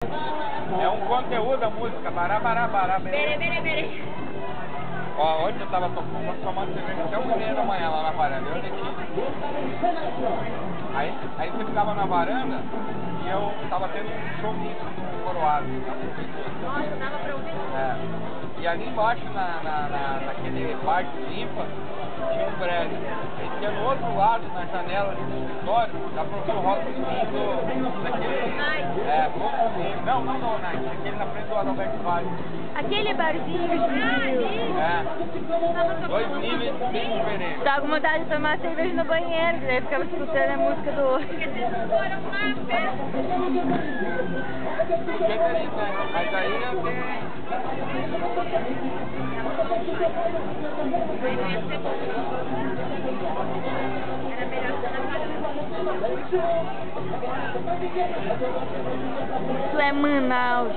É um conteúdo a música, bará, Berê. Ó, hoje eu tava tomando cerveja até 1h30 da manhã lá na varanda, eu e Letícia. Aí você ficava na varanda e eu tava tendo um show nisso no Coroado. Nossa, dava pra ouvir. É. E ali embaixo, naquele parque limpa, tinha um prédio. Aí tinha no outro lado, na janela ali do escritório, dá pra ouvir o rock vindo daquele... Não, Night, aquele na frente do Adalberto Vale. Aquele barzinho de É. 2 níveis bem diferentes. Tava com vontade de tomar cerveja no banheiro, daí ficava escutando a música do outro. Porque vocês não foram lá, perto. Podia ter ido, né? Mas aí eu tenho... Aí não ia ser bom. Era melhor ser na casa. Isso é Manaus.